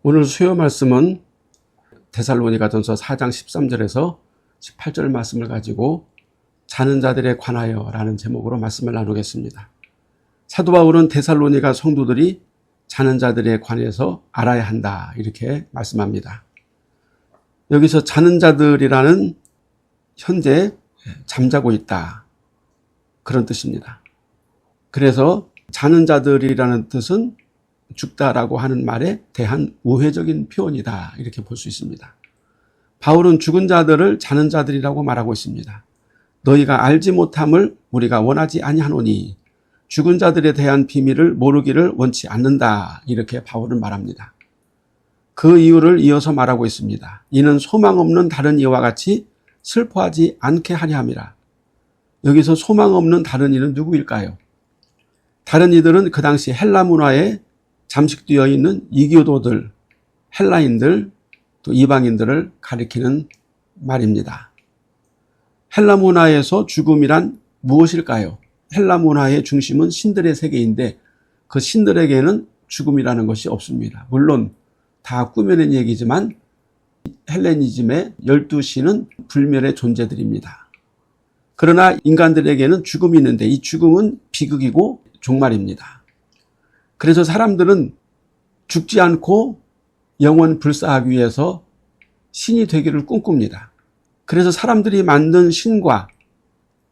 오늘 수요 말씀은 데살로니가전서 4장 13절에서 18절 말씀을 가지고 자는 자들에 관하여 라는 제목으로 말씀을 나누겠습니다. 사도 바울은 데살로니가 성도들이 자는 자들에 관해서 알아야 한다 이렇게 말씀합니다. 여기서 자는 자들이라는 현재 잠자고 있다 그런 뜻입니다. 그래서 자는 자들이라는 뜻은 죽다라고 하는 말에 대한 우회적인 표현이다 이렇게 볼 수 있습니다. 바울은 죽은 자들을 자는 자들이라고 말하고 있습니다. 너희가 알지 못함을 우리가 원하지 아니하노니 죽은 자들에 대한 비밀을 모르기를 원치 않는다 이렇게 바울은 말합니다. 그 이유를 이어서 말하고 있습니다. 이는 소망 없는 다른 이와 같이 슬퍼하지 않게 하려 함이라. 여기서 소망 없는 다른 이는 누구일까요? 다른 이들은 그 당시 헬라 문화에 잠식되어 있는 이교도들, 헬라인들, 또 이방인들을 가리키는 말입니다. 헬라 문화에서 죽음이란 무엇일까요? 헬라 문화의 중심은 신들의 세계인데 그 신들에게는 죽음이라는 것이 없습니다. 물론 다 꾸며낸 얘기지만 헬레니즘의 12신은 불멸의 존재들입니다. 그러나 인간들에게는 죽음이 있는데 이 죽음은 비극이고 종말입니다. 그래서 사람들은 죽지 않고 영원 불사하기 위해서 신이 되기를 꿈꿉니다. 그래서 사람들이 만든 신과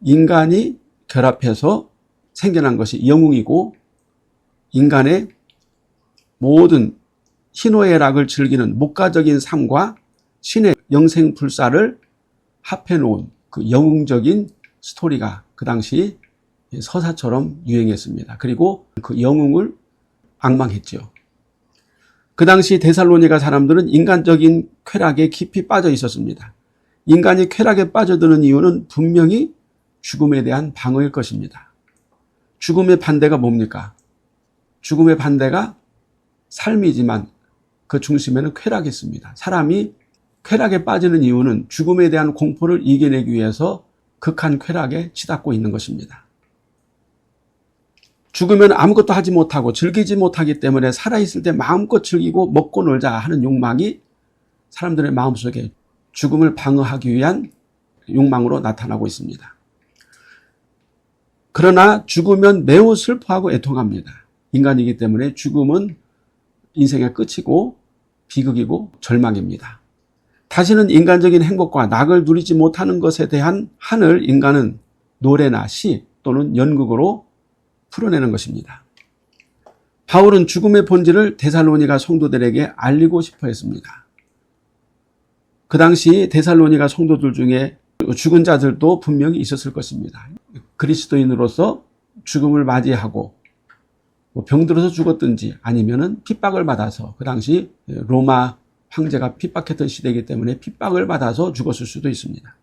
인간이 결합해서 생겨난 것이 영웅이고 인간의 모든 희노애락을 즐기는 목가적인 삶과 신의 영생불사를 합해놓은 그 영웅적인 스토리가 그 당시 서사처럼 유행했습니다. 그리고 그 영웅을 앙망했죠. 그 당시 데살로니가 사람들은 인간적인 쾌락에 깊이 빠져 있었습니다. 인간이 쾌락에 빠져드는 이유는 분명히 죽음에 대한 방어일 것입니다. 죽음의 반대가 뭡니까? 죽음의 반대가 삶이지만 그 중심에는 쾌락이 있습니다. 사람이 쾌락에 빠지는 이유는 죽음에 대한 공포를 이겨내기 위해서 극한 쾌락에 치닫고 있는 것입니다. 죽으면 아무것도 하지 못하고 즐기지 못하기 때문에 살아있을 때 마음껏 즐기고 먹고 놀자 하는 욕망이 사람들의 마음속에 죽음을 방어하기 위한 욕망으로 나타나고 있습니다. 그러나 죽으면 매우 슬퍼하고 애통합니다. 인간이기 때문에 죽음은 인생의 끝이고 비극이고 절망입니다. 다시는 인간적인 행복과 낙을 누리지 못하는 것에 대한 한을 인간은 노래나 시 또는 연극으로 풀어내는 것입니다. 바울은 죽음의 본질을 데살로니가 성도들에게 알리고 싶어 했습니다. 그 당시 데살로니가 성도들 중에 죽은 자들도 분명히 있었을 것입니다. 그리스도인으로서 죽음을 맞이하고 병들어서 죽었든지 아니면은 핍박을 받아서 그 당시 로마 황제가 핍박했던 시대이기 때문에 핍박을 받아서 죽었을 수도 있습니다.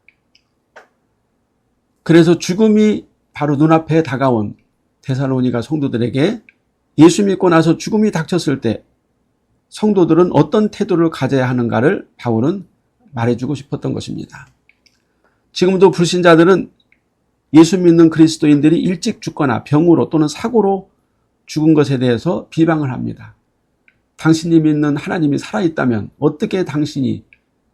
그래서 죽음이 바로 눈앞에 다가온 데살로니가 성도들에게 예수 믿고 나서 죽음이 닥쳤을 때 성도들은 어떤 태도를 가져야 하는가를 바울은 말해주고 싶었던 것입니다. 지금도 불신자들은 예수 믿는 그리스도인들이 일찍 죽거나 병으로 또는 사고로 죽은 것에 대해서 비방을 합니다. 당신이 믿는 하나님이 살아있다면 어떻게 당신이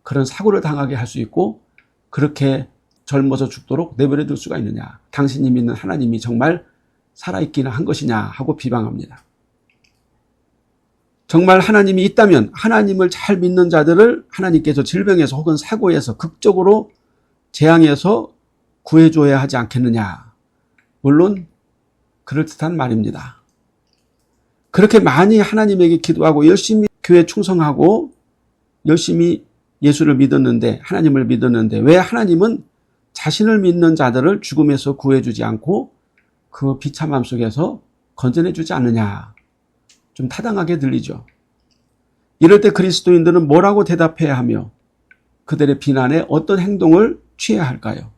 그런 사고를 당하게 할 수 있고 그렇게 젊어서 죽도록 내버려둘 수가 있느냐. 당신이 믿는 하나님이 정말 살아있기는 한 것이냐 하고 비방합니다. 정말 하나님이 있다면 하나님을 잘 믿는 자들을 하나님께서 질병에서 혹은 사고에서 극적으로 재앙에서 구해줘야 하지 않겠느냐. 물론 그럴듯한 말입니다. 그렇게 많이 하나님에게 기도하고 열심히 교회 충성하고 열심히 예수를 믿었는데 하나님을 믿었는데 왜 하나님은 자신을 믿는 자들을 죽음에서 구해주지 않고 그 비참함 속에서 건져내주지 않느냐. 좀 타당하게 들리죠. 이럴 때 그리스도인들은 뭐라고 대답해야 하며 그들의 비난에 어떤 행동을 취해야 할까요?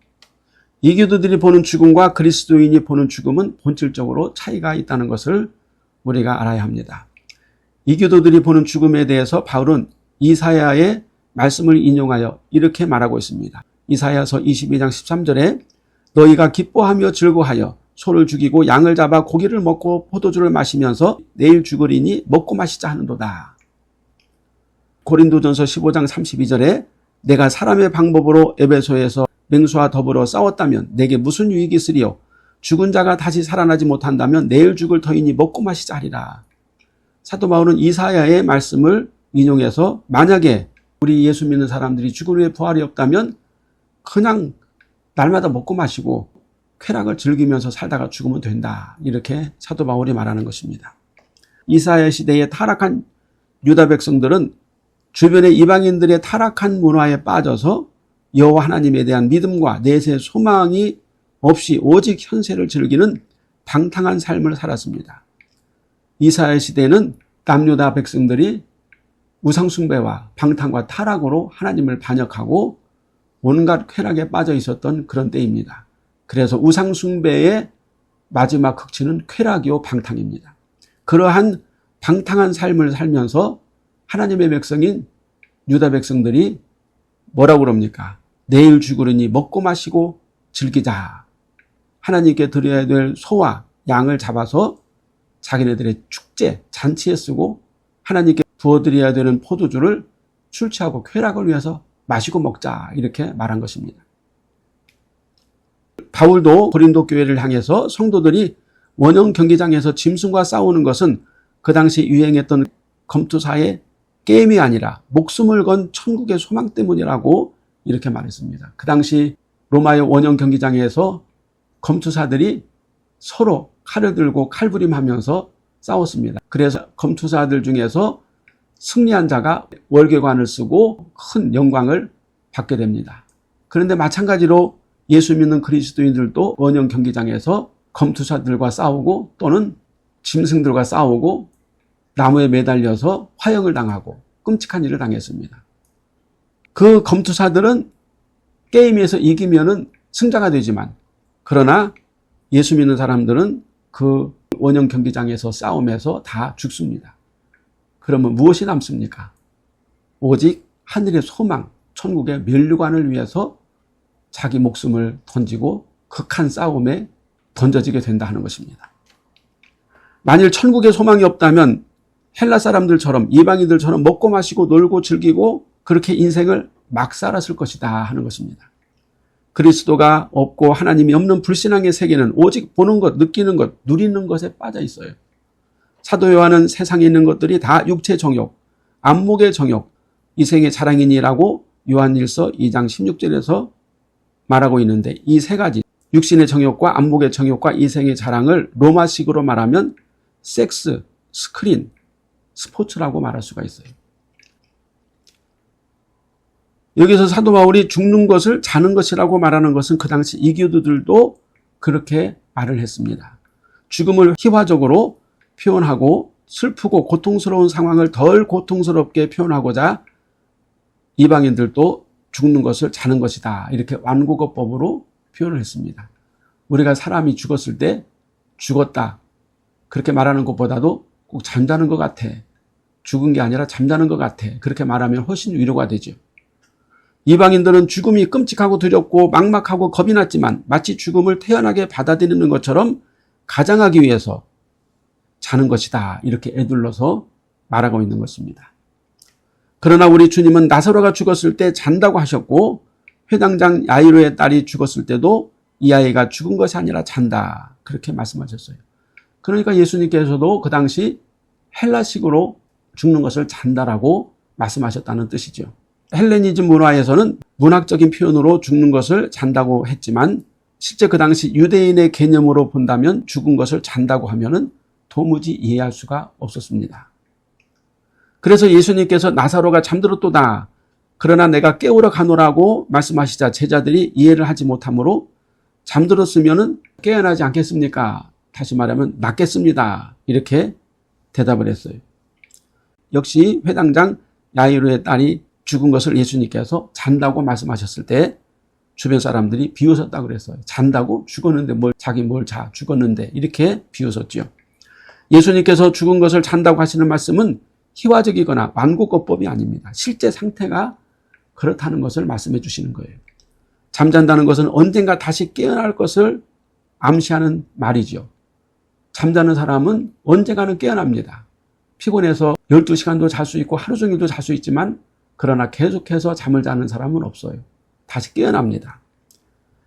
이교도들이 보는 죽음과 그리스도인이 보는 죽음은 본질적으로 차이가 있다는 것을 우리가 알아야 합니다. 이교도들이 보는 죽음에 대해서 바울은 이사야의 말씀을 인용하여 이렇게 말하고 있습니다. 이사야서 22장 13절에 너희가 기뻐하며 즐거워하여 소를 죽이고 양을 잡아 고기를 먹고 포도주를 마시면서 내일 죽으리니 먹고 마시자 하는도다. 고린도전서 15장 32절에 내가 사람의 방법으로 에베소에서 맹수와 더불어 싸웠다면 내게 무슨 유익이 있으리요? 죽은 자가 다시 살아나지 못한다면 내일 죽을 터이니 먹고 마시자 하리라. 사도 바울은 이사야의 말씀을 인용해서 만약에 우리 예수 믿는 사람들이 죽은 후에 부활이 없다면 그냥 날마다 먹고 마시고 쾌락을 즐기면서 살다가 죽으면 된다. 이렇게 사도 바울이 말하는 것입니다. 이사야 시대의 타락한 유다 백성들은 주변의 이방인들의 타락한 문화에 빠져서 여호와 하나님에 대한 믿음과 내세 소망이 없이 오직 현세를 즐기는 방탕한 삶을 살았습니다. 이사야 시대는 남유다 백성들이 우상숭배와 방탕과 타락으로 하나님을 반역하고 온갖 쾌락에 빠져 있었던 그런 때입니다. 그래서 우상숭배의 마지막 극치는 쾌락이요 방탕입니다. 그러한 방탕한 삶을 살면서 하나님의 백성인 유다 백성들이 뭐라고 그럽니까? 내일 죽으려니 먹고 마시고 즐기자. 하나님께 드려야 될 소와 양을 잡아서 자기네들의 축제, 잔치에 쓰고 하나님께 부어드려야 되는 포도주를 술 취하고 쾌락을 위해서 마시고 먹자. 이렇게 말한 것입니다. 바울도 고린도 교회를 향해서 성도들이 원형 경기장에서 짐승과 싸우는 것은 그 당시 유행했던 검투사의 게임이 아니라 목숨을 건 천국의 소망 때문이라고 이렇게 말했습니다. 그 당시 로마의 원형 경기장에서 검투사들이 서로 칼을 들고 칼부림하면서 싸웠습니다. 그래서 검투사들 중에서 승리한 자가 월계관을 쓰고 큰 영광을 받게 됩니다. 그런데 마찬가지로 예수 믿는 그리스도인들도 원형 경기장에서 검투사들과 싸우고 또는 짐승들과 싸우고 나무에 매달려서 화형을 당하고 끔찍한 일을 당했습니다. 그 검투사들은 게임에서 이기면은 승자가 되지만 그러나 예수 믿는 사람들은 그 원형 경기장에서 싸움에서 다 죽습니다. 그러면 무엇이 남습니까? 오직 하늘의 소망, 천국의 면류관을 위해서 자기 목숨을 던지고 극한 싸움에 던져지게 된다 하는 것입니다. 만일 천국의 소망이 없다면 헬라 사람들처럼 이방인들처럼 먹고 마시고 놀고 즐기고 그렇게 인생을 막 살았을 것이다 하는 것입니다. 그리스도가 없고 하나님이 없는 불신앙의 세계는 오직 보는 것, 느끼는 것, 누리는 것에 빠져 있어요. 사도 요한은 세상에 있는 것들이 다 육체 정욕, 안목의 정욕, 이생의 자랑이니라고 요한일서 2장 16절에서 말하고 있는데 이 세 가지 육신의 정욕과 안목의 정욕과 이생의 자랑을 로마식으로 말하면 섹스, 스크린, 스포츠라고 말할 수가 있어요. 여기서 사도 바울이 죽는 것을 자는 것이라고 말하는 것은 그 당시 이교도들도 그렇게 말을 했습니다. 죽음을 희화적으로 표현하고 슬프고 고통스러운 상황을 덜 고통스럽게 표현하고자 이방인들도 죽는 것을 자는 것이다. 이렇게 완고거법으로 표현을 했습니다. 우리가 사람이 죽었을 때 죽었다. 그렇게 말하는 것보다도 꼭 잠자는 것 같아. 죽은 게 아니라 잠자는 것 같아. 그렇게 말하면 훨씬 위로가 되죠. 이방인들은 죽음이 끔찍하고 두렵고 막막하고 겁이 났지만 마치 죽음을 태연하게 받아들이는 것처럼 가장하기 위해서 자는 것이다. 이렇게 애둘러서 말하고 있는 것입니다. 그러나 우리 주님은 나사로가 죽었을 때 잔다고 하셨고 회당장 야이로의 딸이 죽었을 때도 이 아이가 죽은 것이 아니라 잔다. 그렇게 말씀하셨어요. 그러니까 예수님께서도 그 당시 헬라식으로 죽는 것을 잔다라고 말씀하셨다는 뜻이죠. 헬레니즘 문화에서는 문학적인 표현으로 죽는 것을 잔다고 했지만 실제 그 당시 유대인의 개념으로 본다면 죽은 것을 잔다고 하면은 도무지 이해할 수가 없었습니다. 그래서 예수님께서 나사로가 잠들었도다. 그러나 내가 깨우러 가노라고 말씀하시자 제자들이 이해를 하지 못하므로 잠들었으면은 깨어나지 않겠습니까? 다시 말하면 낫겠습니다. 이렇게 대답을 했어요. 역시 회당장 야이로의 딸이 죽은 것을 예수님께서 잔다고 말씀하셨을 때 주변 사람들이 비웃었다고 그랬어요. 잔다고? 죽었는데 자기 뭘 자? 죽었는데 이렇게 비웃었죠. 예수님께서 죽은 것을 잔다고 하시는 말씀은 희화적이거나 완고거법이 아닙니다. 실제 상태가 그렇다는 것을 말씀해 주시는 거예요. 잠잔다는 것은 언젠가 다시 깨어날 것을 암시하는 말이죠. 잠자는 사람은 언젠가는 깨어납니다. 피곤해서 12시간도 잘 수 있고 하루 종일도 잘 수 있지만 그러나 계속해서 잠을 자는 사람은 없어요. 다시 깨어납니다.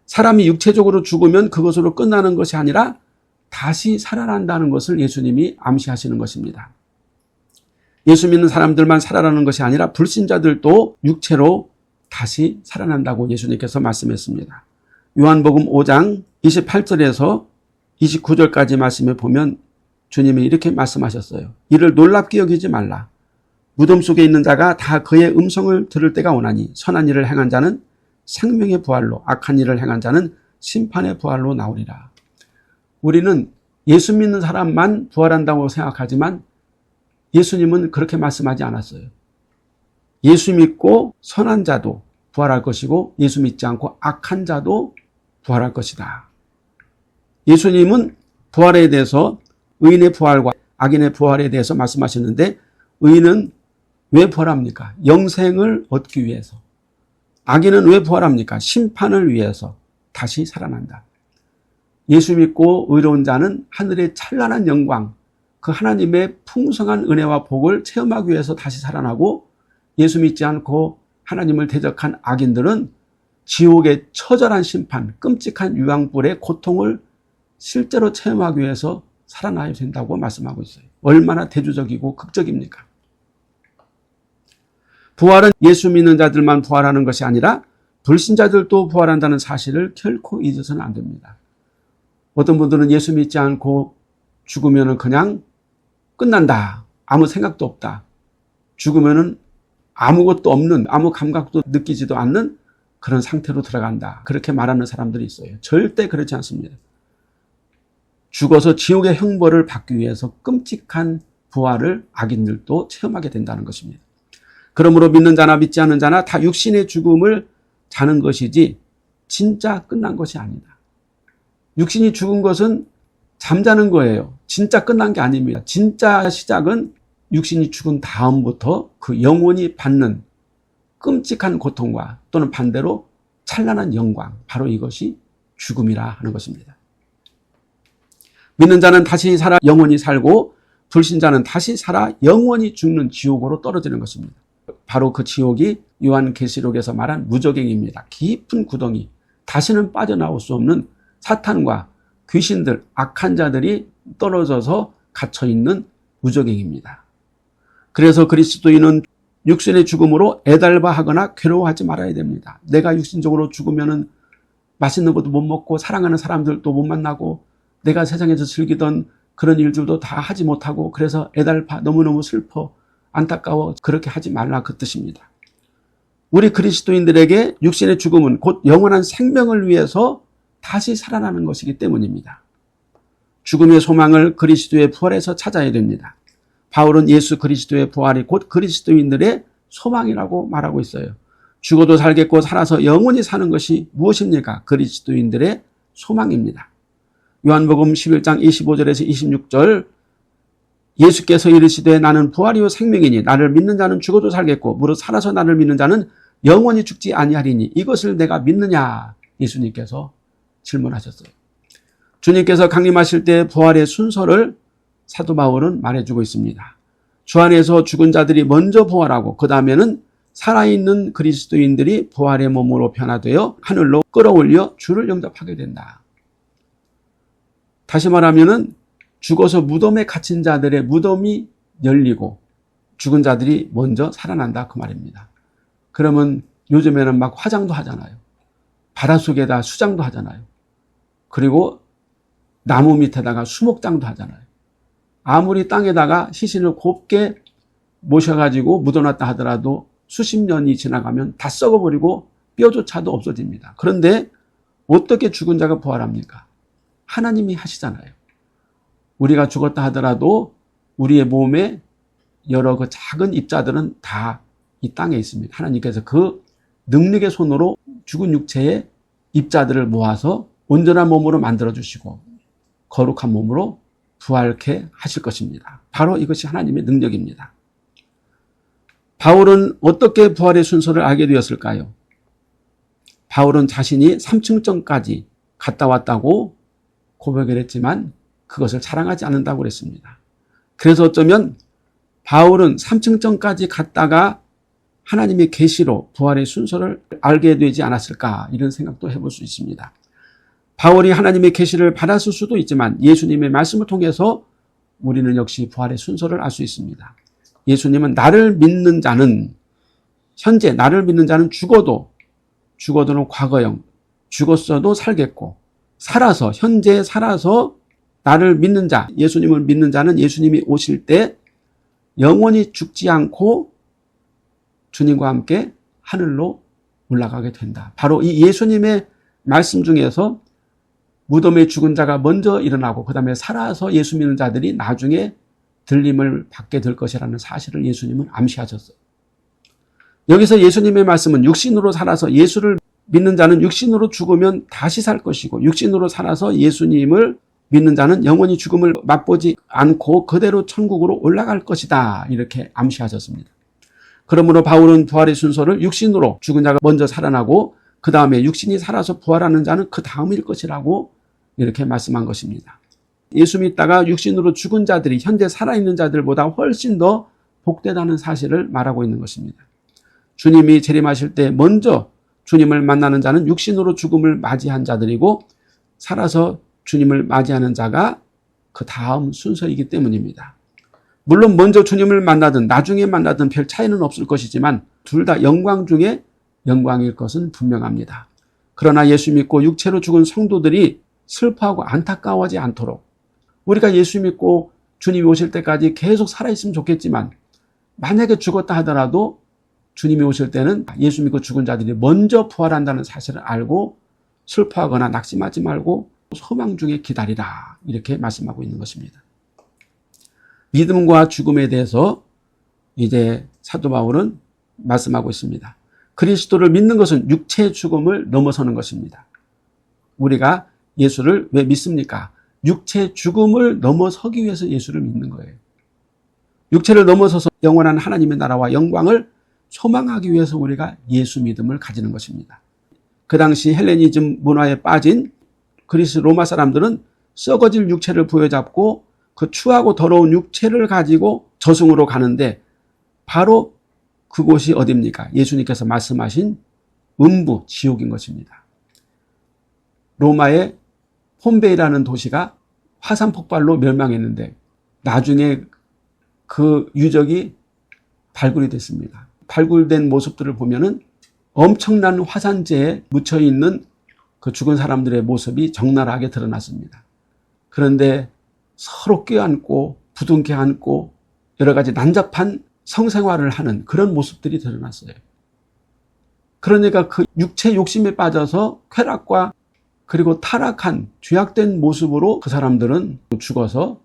사람이 육체적으로 죽으면 그것으로 끝나는 것이 아니라 다시 살아난다는 것을 예수님이 암시하시는 것입니다. 예수 믿는 사람들만 살아나는 것이 아니라 불신자들도 육체로 다시 살아난다고 예수님께서 말씀했습니다. 요한복음 5장 28절에서 29절까지 말씀에 보면 주님이 이렇게 말씀하셨어요. 이를 놀랍게 여기지 말라. 무덤 속에 있는 자가 다 그의 음성을 들을 때가 오나니 선한 일을 행한 자는 생명의 부활로 악한 일을 행한 자는 심판의 부활로 나오리라. 우리는 예수 믿는 사람만 부활한다고 생각하지만 예수님은 그렇게 말씀하지 않았어요. 예수 믿고 선한 자도 부활할 것이고 예수 믿지 않고 악한 자도 부활할 것이다. 예수님은 부활에 대해서 의인의 부활과 악인의 부활에 대해서 말씀하셨는데 의인은 왜 부활합니까? 영생을 얻기 위해서. 악인은 왜 부활합니까? 심판을 위해서 다시 살아난다. 예수 믿고 의로운 자는 하늘의 찬란한 영광, 그 하나님의 풍성한 은혜와 복을 체험하기 위해서 다시 살아나고 예수 믿지 않고 하나님을 대적한 악인들은 지옥의 처절한 심판, 끔찍한 유황불의 고통을 실제로 체험하기 위해서 살아나야 된다고 말씀하고 있어요. 얼마나 대조적이고 극적입니까? 부활은 예수 믿는 자들만 부활하는 것이 아니라 불신자들도 부활한다는 사실을 결코 잊어서는 안 됩니다. 어떤 분들은 예수 믿지 않고 죽으면 그냥 끝난다. 아무 생각도 없다. 죽으면 아무것도 없는, 아무 감각도 느끼지도 않는 그런 상태로 들어간다. 그렇게 말하는 사람들이 있어요. 절대 그렇지 않습니다. 죽어서 지옥의 형벌을 받기 위해서 끔찍한 부활을 악인들도 체험하게 된다는 것입니다. 그러므로 믿는 자나 믿지 않는 자나 다 육신의 죽음을 자는 것이지 진짜 끝난 것이 아니다. 육신이 죽은 것은 잠자는 거예요. 진짜 끝난 게 아닙니다. 진짜 시작은 육신이 죽은 다음부터 그 영혼이 받는 끔찍한 고통과 또는 반대로 찬란한 영광, 바로 이것이 죽음이라 하는 것입니다. 믿는 자는 다시 살아 영원히 살고 불신자는 다시 살아 영원히 죽는 지옥으로 떨어지는 것입니다. 바로 그 지옥이 요한계시록에서 말한 무저갱입니다. 깊은 구덩이, 다시는 빠져나올 수 없는 사탄과 귀신들, 악한 자들이 떨어져서 갇혀있는 무저갱입니다. 그래서 그리스도인은 육신의 죽음으로 애달바하거나 괴로워하지 말아야 됩니다. 내가 육신적으로 죽으면 맛있는 것도 못 먹고 사랑하는 사람들도 못 만나고 내가 세상에서 즐기던 그런 일들도 다 하지 못하고 그래서 애달파, 너무너무 슬퍼, 안타까워, 그렇게 하지 말라 그 뜻입니다. 우리 그리스도인들에게 육신의 죽음은 곧 영원한 생명을 위해서 다시 살아나는 것이기 때문입니다. 죽음의 소망을 그리스도의 부활에서 찾아야 됩니다. 바울은 예수 그리스도의 부활이 곧 그리스도인들의 소망이라고 말하고 있어요. 죽어도 살겠고 살아서 영원히 사는 것이 무엇입니까? 그리스도인들의 소망입니다. 요한복음 11장 25절에서 26절 예수께서 이르시되 나는 부활이요 생명이니 나를 믿는 자는 죽어도 살겠고 무릇 살아서 나를 믿는 자는 영원히 죽지 아니하리니 이것을 내가 믿느냐? 예수님께서 질문하셨어요. 주님께서 강림하실 때 부활의 순서를 사도 바울은 말해주고 있습니다. 주 안에서 죽은 자들이 먼저 부활하고 그 다음에는 살아있는 그리스도인들이 부활의 몸으로 변화되어 하늘로 끌어올려 주를 영접하게 된다. 다시 말하면은 죽어서 무덤에 갇힌 자들의 무덤이 열리고 죽은 자들이 먼저 살아난다 그 말입니다. 그러면 요즘에는 막 화장도 하잖아요. 바닷속에다 수장도 하잖아요. 그리고 나무 밑에다가 수목장도 하잖아요. 아무리 땅에다가 시신을 곱게 모셔가지고 묻어놨다 하더라도 수십 년이 지나가면 다 썩어버리고 뼈조차도 없어집니다. 그런데 어떻게 죽은 자가 부활합니까? 하나님이 하시잖아요. 우리가 죽었다 하더라도 우리의 몸에 여러 그 작은 입자들은 다 이 땅에 있습니다. 하나님께서 그 능력의 손으로 죽은 육체의 입자들을 모아서 온전한 몸으로 만들어주시고 거룩한 몸으로 부활케 하실 것입니다. 바로 이것이 하나님의 능력입니다. 바울은 어떻게 부활의 순서를 알게 되었을까요? 바울은 자신이 3층정까지 갔다 왔다고 고백을 했지만 그것을 자랑하지 않는다고 그랬습니다. 그래서 어쩌면 바울은 3층전까지 갔다가 하나님의 계시로 부활의 순서를 알게 되지 않았을까, 이런 생각도 해볼 수 있습니다. 바울이 하나님의 계시를 받았을 수도 있지만 예수님의 말씀을 통해서 우리는 역시 부활의 순서를 알 수 있습니다. 예수님은 나를 믿는 자는, 현재 나를 믿는 자는 죽어도는 과거형, 죽었어도 살겠고, 현재 살아서 나를 믿는 자, 예수님을 믿는 자는 예수님이 오실 때 영원히 죽지 않고 주님과 함께 하늘로 올라가게 된다. 바로 이 예수님의 말씀 중에서 무덤에 죽은 자가 먼저 일어나고 그 다음에 살아서 예수 믿는 자들이 나중에 들림을 받게 될 것이라는 사실을 예수님은 암시하셨어요. 여기서 예수님의 말씀은 육신으로 살아서 예수를 믿는 자는 육신으로 죽으면 다시 살 것이고, 육신으로 살아서 예수님을 믿는 자는 영원히 죽음을 맛보지 않고 그대로 천국으로 올라갈 것이다, 이렇게 암시하셨습니다. 그러므로 바울은 부활의 순서를 육신으로 죽은 자가 먼저 살아나고 그 다음에 육신이 살아서 부활하는 자는 그 다음일 것이라고 이렇게 말씀한 것입니다. 예수 믿다가 육신으로 죽은 자들이 현재 살아있는 자들보다 훨씬 더 복되다는 사실을 말하고 있는 것입니다. 주님이 재림하실 때 먼저 주님을 만나는 자는 육신으로 죽음을 맞이한 자들이고, 살아서 주님을 맞이하는 자가 그 다음 순서이기 때문입니다. 물론 먼저 주님을 만나든 나중에 만나든 별 차이는 없을 것이지만 둘 다 영광 중에 영광일 것은 분명합니다. 그러나 예수 믿고 육체로 죽은 성도들이 슬퍼하고 안타까워하지 않도록, 우리가 예수 믿고 주님이 오실 때까지 계속 살아있으면 좋겠지만 만약에 죽었다 하더라도 주님이 오실 때는 예수 믿고 죽은 자들이 먼저 부활한다는 사실을 알고 슬퍼하거나 낙심하지 말고 소망 중에 기다리라, 이렇게 말씀하고 있는 것입니다. 믿음과 죽음에 대해서 이제 사도 바울은 말씀하고 있습니다. 그리스도를 믿는 것은 육체의 죽음을 넘어서는 것입니다. 우리가 예수를 왜 믿습니까? 육체의 죽음을 넘어서기 위해서 예수를 믿는 거예요. 육체를 넘어서서 영원한 하나님의 나라와 영광을 소망하기 위해서 우리가 예수 믿음을 가지는 것입니다. 그 당시 헬레니즘 문화에 빠진 그리스 로마 사람들은 썩어질 육체를 부여잡고 그 추하고 더러운 육체를 가지고 저승으로 가는데, 바로 그곳이 어디입니까? 예수님께서 말씀하신 음부, 지옥인 것입니다. 로마의 폼베이라는 도시가 화산 폭발로 멸망했는데 나중에 그 유적이 발굴이 됐습니다. 발굴된 모습들을 보면은 엄청난 화산재에 묻혀있는 그 죽은 사람들의 모습이 적나라하게 드러났습니다. 그런데 서로 껴안고 부둥켜 안고 여러 가지 난잡한 성생활을 하는 그런 모습들이 드러났어요. 그러니까 그 육체 욕심에 빠져서 쾌락과 그리고 타락한 죄악된 모습으로 그 사람들은 죽어서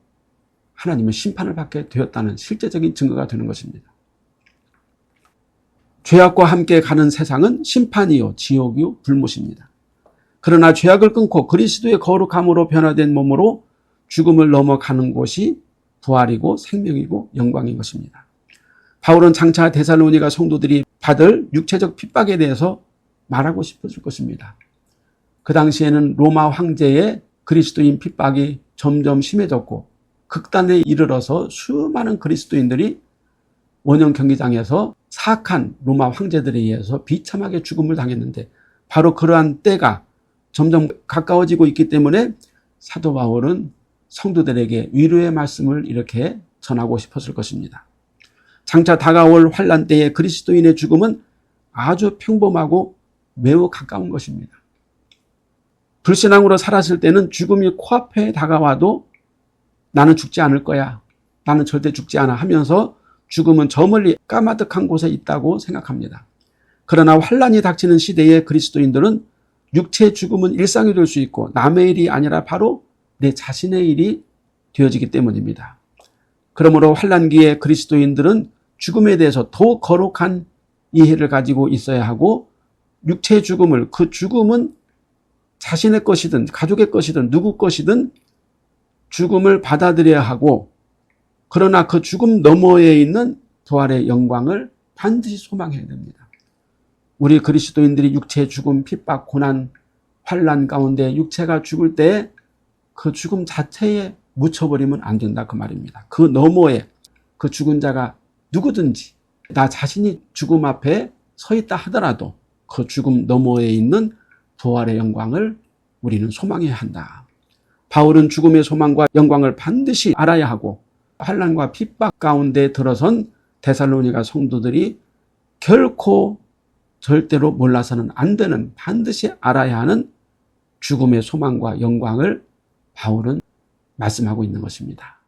하나님의 심판을 받게 되었다는 실제적인 증거가 되는 것입니다. 죄악과 함께 가는 세상은 심판이요 지옥이요 불못입니다. 그러나 죄악을 끊고 그리스도의 거룩함으로 변화된 몸으로 죽음을 넘어가는 곳이 부활이고 생명이고 영광인 것입니다. 바울은 장차 데살로니가 성도들이 받을 육체적 핍박에 대해서 말하고 싶었을 것입니다. 그 당시에는 로마 황제의 그리스도인 핍박이 점점 심해졌고 극단에 이르러서 수많은 그리스도인들이 원형 경기장에서 사악한 로마 황제들에 의해서 비참하게 죽음을 당했는데, 바로 그러한 때가 점점 가까워지고 있기 때문에 사도 바울은 성도들에게 위로의 말씀을 이렇게 전하고 싶었을 것입니다. 장차 다가올 환난 때의 그리스도인의 죽음은 아주 평범하고 매우 가까운 것입니다. 불신앙으로 살았을 때는 죽음이 코앞에 다가와도 나는 죽지 않을 거야, 나는 절대 죽지 않아 하면서 죽음은 저 멀리 까마득한 곳에 있다고 생각합니다. 그러나 환난이 닥치는 시대의 그리스도인들은 육체의 죽음은 일상이 될 수 있고 남의 일이 아니라 바로 내 자신의 일이 되어지기 때문입니다. 그러므로 환난기에 그리스도인들은 죽음에 대해서 더 거룩한 이해를 가지고 있어야 하고, 육체의 죽음을, 그 죽음은 자신의 것이든 가족의 것이든 누구 것이든 죽음을 받아들여야 하고, 그러나 그 죽음 너머에 있는 부활의 영광을 반드시 소망해야 됩니다. 우리 그리스도인들이 육체의 죽음, 핍박, 고난, 환난 가운데 육체가 죽을 때 그 죽음 자체에 묻혀버리면 안 된다, 그 말입니다. 그 너머에, 그 죽은 자가 누구든지 나 자신이 죽음 앞에 서 있다 하더라도 그 죽음 너머에 있는 부활의 영광을 우리는 소망해야 한다. 바울은 죽음의 소망과 영광을 반드시 알아야 하고 환난과 핍박 가운데 들어선 데살로니가 성도들이 결코 절대로 몰라서는 안 되는, 반드시 알아야 하는 죽음의 소망과 영광을 바울은 말씀하고 있는 것입니다.